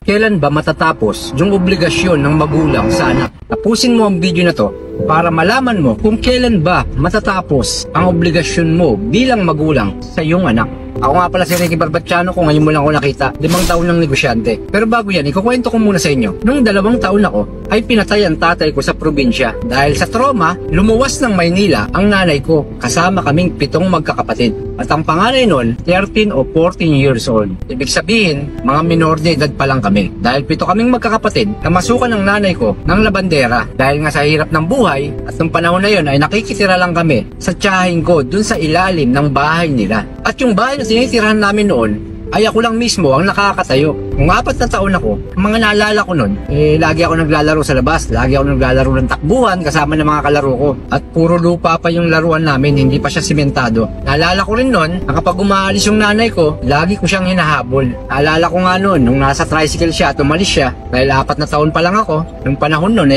Kailan ba matatapos yung obligasyon ng magulang sa anak? Tapusin mo ang video na to para malaman mo kung kailan ba matatapos ang obligasyon mo bilang magulang sa iyong anak. Ako nga pala si Ricky Barbaciano, kung ngayon mo lang ako nakita, 5 taon ng negosyante. Pero bago yan, ikukwento ko muna sa inyo. Nung 2 taon ako, ay pinatay ang tatay ko sa probinsya. Dahil sa trauma, lumuwas ng Maynila ang nanay ko. Kasama kaming 7 magkakapatid. At ang panganay nun, 13 o 14 years old. Ibig sabihin, mga minor de edad pa lang kami. Dahil 7 kaming magkakapatid, namasukan ng nanay ko ng labandera. Dahil nga sa hirap ng buhay, at nung panahon na yun ay nakikitira lang kami sa tiyahin ko dun sa ilalim ng bahay nila. At yung bahay na tinitirahan namin noon, ay ako lang mismo ang nakakatayo. Kung 4 na taon ako, ang mga naalala ko nun, lagi ako naglalaro sa labas, lagi ako naglalaro ng takbuhan kasama ng mga kalaro ko. At puro lupa pa yung laruan namin, hindi pa siya simentado. Naalala ko rin nun, na kapag umaalis yung nanay ko, lagi ko siyang hinahabol. Naalala ko nga nun, nung nasa tricycle siya at umalis siya, dahil 4 na taon pa lang ako, nung panahon nun,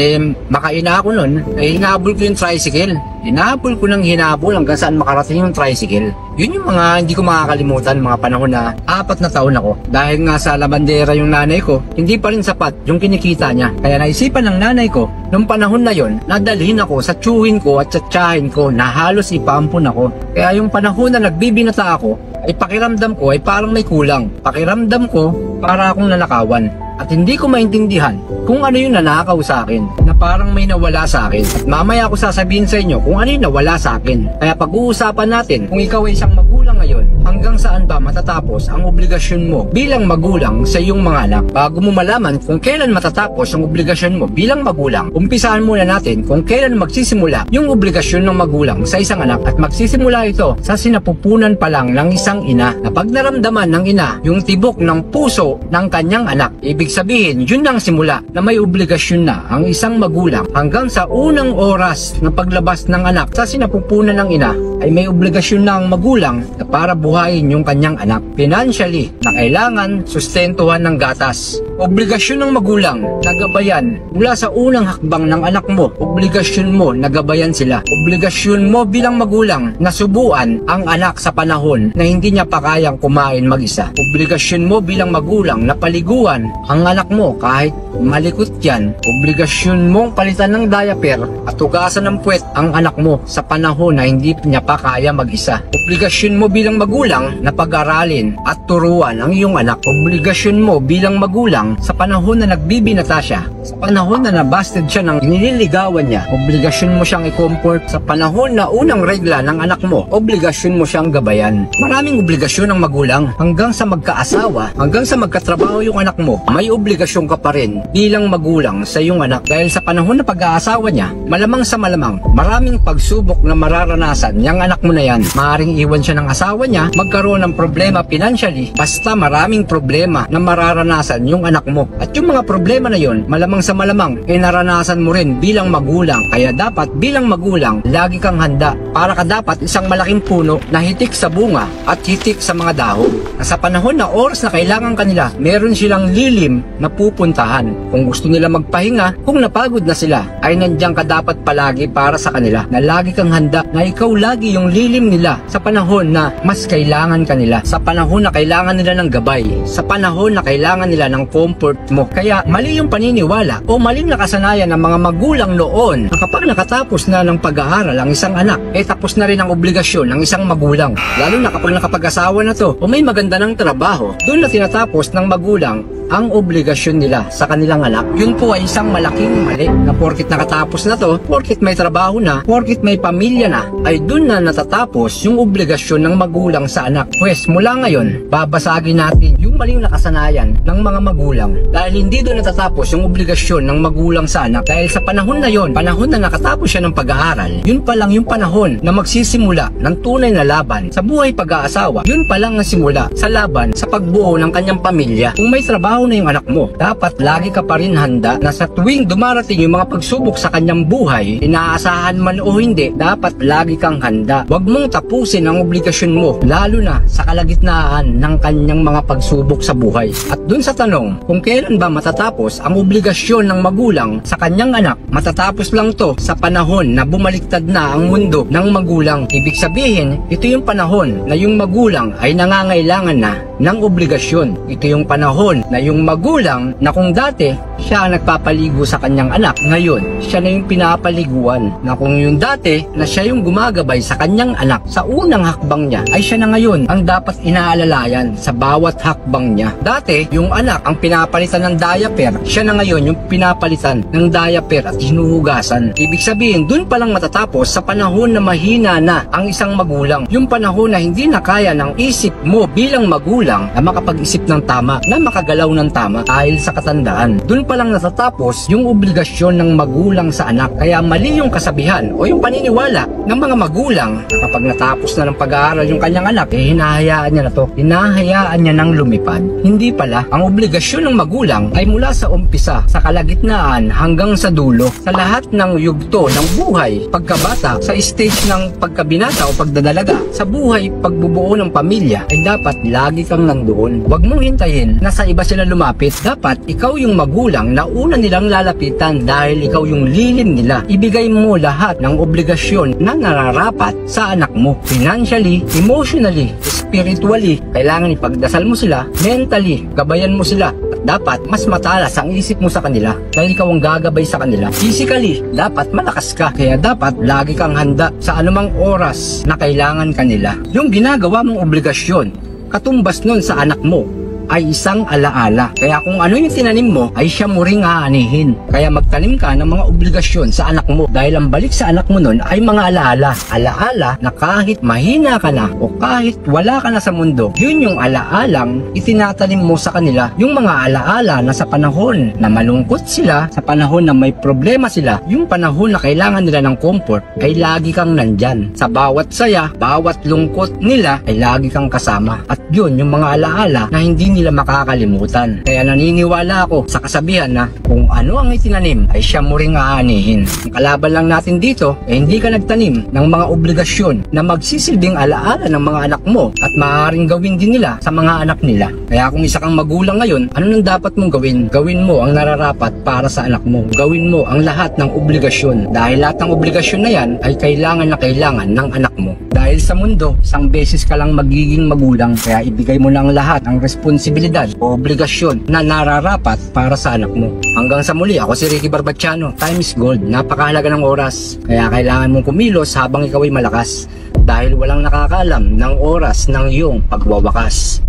makaina ako nun, hinahabol ko yung tricycle. Hinahabol ko ng hinabol hanggang saan makarating yung tricycle. Yun yung mga hindi ko makakalimutan, mga panahon na 4 na taon ako. Dahil nga sa labandera yung nanay ko, hindi pa rin sapat yung kinikita niya. Kaya naisipan ng nanay ko, nung panahon na yon, nadalhin ako sa tsuhin ko at sa tiyahin ko na halos ipampun ako. Kaya yung panahon na nagbibinata ako, ay pakiramdam ko ay parang may kulang. Pakiramdam ko para akong nanakawan. At hindi ko maintindihan kung ano yung nanakaw sa akin, na parang may nawala sa akin. At mamaya ako sasabihin sa inyo kung ano yung nawala sa akin. Kaya pag-uusapan natin kung ikaw ay isang magulang ngayon, hanggang saan ba matatapos ang obligasyon mo bilang magulang sa iyong mga anak. Bago mo malaman kung kailan matatapos ang obligasyon mo bilang magulang, umpisahan muna natin kung kailan magsisimula yung obligasyon ng magulang sa isang anak. At magsisimula ito sa sinapupunan pa lang ng isang ina, na pag naramdaman ng ina yung tibok ng puso ng kanyang anak, ibig sabihin, yun ang simula na may obligasyon na ang isang magulang. Hanggang sa unang oras ng paglabas ng anak sa sinapupunan ng ina, ay may obligasyon na ang magulang na para buhayin yung kanyang anak. Financially, na kailangan sustentuhan ng gatas. Obligasyon ng magulang na gabayan mula sa unang hakbang ng anak mo. Obligasyon mo na gabayan sila. Obligasyon mo bilang magulang na subuan ang anak sa panahon na hindi niya pa kayang kumain mag-isa. Obligasyon mo bilang magulang na paliguan ang anak mo kahit malikot yan. Obligasyon mong palitan ng diaper at hugasan ng puwet ang anak mo sa panahon na hindi niya pa kaya mag-isa. Obligasyon mo bilang magulang na pag-aralin at turuan ang iyong anak. Obligasyon mo bilang magulang sa panahon na nagbibinata siya, sa panahon na nabasted siya ng nililigawan niya. Obligasyon mo siyang i-comfort sa panahon na unang regla ng anak mo. Obligasyon mo siyang gabayan. Maraming obligasyon ng magulang hanggang sa magkaasawa, hanggang sa magkatrabaho yung anak mo. May obligasyon ka pa rin bilang magulang sa iyong anak, dahil sa panahon na pag-aasawa niya, malamang sa malamang, maraming pagsubok na mararanasan yung anak mo na yan. Maaring iwan siya ng asawa niya, magkaroon ng problema financially, basta maraming problema na mararanasan yung anak mo. At yung mga problema na yon, malamang sa malamang, naranasan mo rin bilang magulang. Kaya dapat bilang magulang, lagi kang handa. Para ka dapat isang malaking puno na hitik sa bunga at hitik sa mga dahon. Na sa panahon na oras na kailangan kanila, meron silang lilim na pupuntahan. Kung gusto nila magpahinga, kung napagod na sila, ay nandiyan ka dapat palagi para sa kanila. Na lagi kang handa, na ikaw lagi yung lilim nila sa panahon na mas kailangan kanila. Sa panahon na kailangan nila ng gabay. Sa panahon na kailangan nila ng comfort mo. Kaya mali yung paniniwala o maling nakasanayan ng mga magulang noon na kapag nakatapos na ng pag-aaral ang isang anak, tapos na rin ang obligasyon ng isang magulang. Lalo na kapag nakapag-asawa na to o may maganda ng trabaho, doon na tinatapos ng magulang ang obligasyon nila sa kanilang anak. Yun po ay isang malaking mali, na porkit nakatapos na to, porkit may trabaho na, porkit may pamilya na, ay dun na natatapos yung obligasyon ng magulang sa anak. Pwes mula ngayon, babasagin natin yung maling nakasanayan ng mga magulang, dahil hindi dun natatapos yung obligasyon ng magulang sa anak. Dahil sa panahon na yon, panahon na nakatapos siya ng pag-aaral, yun pa lang yung panahon na magsisimula ng tunay na laban sa buhay pag-aasawa. Yun pa lang ang simula sa laban sa pagbuo ng kanyang pamilya. Kung may trabaho na yung anak mo, dapat lagi ka pa rin handa na sa tuwing dumarating yung mga pagsubok sa kanyang buhay, inaasahan man o hindi, dapat lagi kang handa. Huwag mong tapusin ang obligasyon mo, lalo na sa kalagitnaan ng kanyang mga pagsubok sa buhay. At dun sa tanong kung kailan ba matatapos ang obligasyon ng magulang sa kanyang anak, matatapos lang to sa panahon na bumaliktad na ang mundo ng magulang. Ibig sabihin, ito yung panahon na yung magulang ay nangangailangan na ng obligasyon. Ito yung panahon na yung magulang na kung dati siya ang nagpapaligo sa kanyang anak, ngayon siya na yung pinapaliguan. Na kung yung dati na siya yung gumagabay sa kanyang anak sa unang hakbang niya, ay siya na ngayon ang dapat inaalalayan sa bawat hakbang niya. Dati yung anak ang pinapalitan ng diaper, siya na ngayon yung pinapalitan ng diaper at hinuhugasan. Ibig sabihin, dun palang matatapos sa panahon na mahina na ang isang magulang. Yung panahon na hindi na kaya ng isip mo bilang magulang na makapag-isip ng tama, na makagalaw ng tama dahil sa katandaan. Dun palang natatapos yung obligasyon ng magulang sa anak. Kaya mali yung kasabihan o yung paniniwala ng mga magulang na kapag natapos na ng pag-aaral yung kanyang anak, hinahayaan niya na to. Hinahayaan niya nang lumipad. Hindi pala. Ang obligasyon ng magulang ay mula sa umpisa, sa kalagitnaan hanggang sa dulo. Sa lahat ng yugto ng buhay, pagkabata, sa stage ng pagkabinata o pagdadalaga, sa buhay pagbubuo ng pamilya, ay dapat lagi kang nandoon. Huwag mong hintayin na sa iba sila lumapit. Dapat ikaw yung magulang na una nilang lalapitan dahil ikaw yung lilim nila. Ibigay mo lahat ng obligasyon na nararapat sa anak mo. Financially, emotionally, spiritually, kailangan ipagdasal mo sila. Mentally, gabayan mo sila. At dapat mas matalas ang isip mo sa kanila dahil ikaw ang gagabay sa kanila. Physically, dapat malakas ka. Kaya dapat lagi kang handa sa anumang oras na kailangan kanila. Yung ginagawa mong obligasyon, katumbas nun sa anak mo, ay isang alaala. Kaya kung ano yung tinanim mo, ay siya mo ring aanihin. Kaya magtanim ka ng mga obligasyon sa anak mo dahil ang balik sa anak mo nun ay mga alaala. Alaala na kahit mahina ka na o kahit wala ka na sa mundo, yun yung alaalang itinatanim mo sa kanila. Yung mga alaala na sa panahon na malungkot sila, sa panahon na may problema sila, yung panahon na kailangan nila ng comfort, ay lagi kang nandyan. Sa bawat saya, bawat lungkot nila, ay lagi kang kasama. At yun yung mga alaala na hindi nila makakalimutan. Kaya naniniwala ako sa kasabihan na kung ano ang itinanim ay siya mo ring aanihin. Ang kalaban lang natin dito ay hindi ka nagtanim ng mga obligasyon na magsisilbing alaala ng mga anak mo at maaaring gawin din nila sa mga anak nila. Kaya kung isa kang magulang ngayon, ano nang dapat mong gawin? Gawin mo ang nararapat para sa anak mo. Gawin mo ang lahat ng obligasyon dahil lahat ng obligasyon na yan ay kailangan na kailangan ng anak mo. Dahil sa mundo, isang beses ka lang magiging magulang, kaya ibigay mo na ang lahat ng responsibilidad o obligasyon na nararapat para sa anak mo. Hanggang sa muli, ako si Ricky Barbatiano. Time is gold. Napakahalaga ng oras. Kaya kailangan mong kumilos habang ikaw ay malakas. Dahil walang nakakaalam ng oras ng iyong pagwawakas.